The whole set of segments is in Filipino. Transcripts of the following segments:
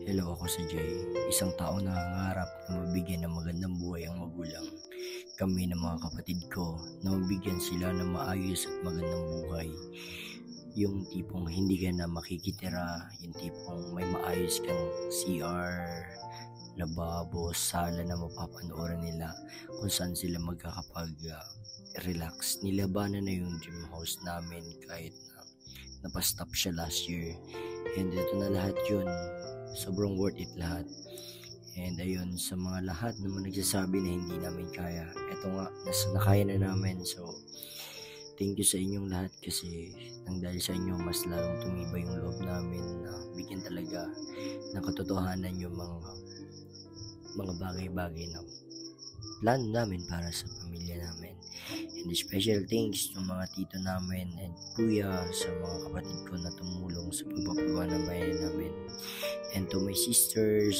Hello, ako si Jay, isang tao na nangangarap na mabigyan ng magandang buhay ang magulang. Kami ng mga kapatid ko na mabigyan sila ng maayos at magandang buhay. Yung tipong hindi ka na makikitira, yung tipong may maayos kang CR, lababo, sala na mapapanoorin nila kung saan sila magkakapag-relax. Nilabanan na yung gym house namin kahit na napastop siya last year. And ito na lahat yun. Sobrang worth it lahat. And ayun, sa mga lahat naman nagsasabi na hindi namin kaya, eto nga, nakaya na namin. So thank you sa inyong lahat kasi nang dahil sa inyo mas lalong tumibay yung loob namin na bigyan talaga ng katotohanan yung mga bagay-bagay na plano namin para sa pamilya namin. And special thanks ng mga tito namin and kuya sa mga kapatid ko na tumulong sa pagpapagawa ng bayan namin. And to my sisters,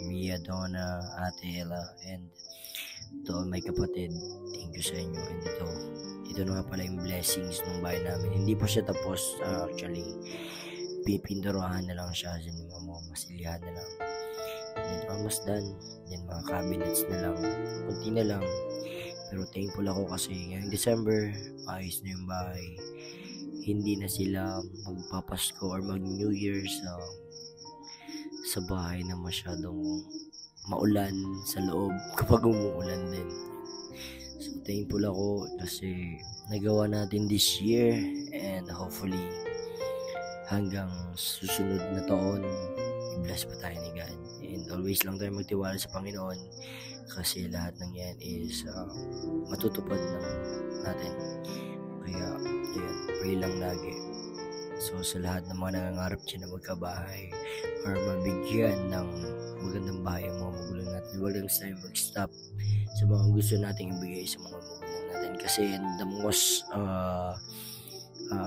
Mia, Donna, Ate Ella, and to all my kapatid, thank you sa inyo. And ito na nga pala yung blessings ng bahay namin. Hindi pa siya tapos, actually, pipinturahan na lang siya, masilihan na lang. And almost done. Then mga cabinets na lang, kunti na lang. Pero thankful ako kasi ngayong December, ayos na yung bahay. Hindi na sila magpapasko or mag New Year's sa bahay na masyadong maulan sa loob kapag umuulan din. So thankful ako kasi nagawa natin this year and hopefully hanggang susunod na taon i-bless pa tayo ni God. And always lang tayo magtiwala sa Panginoon kasi lahat ng yan is matutupad ng natin. Kaya yun, pray lang lagi. So sa lahat ng mga nangangarap dyan na magkabahay or mabigyan ng magandang bahay ang mga magulang natin, huwag lang tayo mag-stop sa mga gusto nating ibigay sa mga magulang natin kasi the most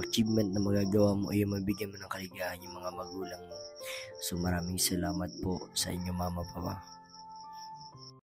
achievement na magagawa mo ay mabigyan mo ng kaligayahan yung mga magulang mo. So maraming salamat po sa inyo, mama, papa.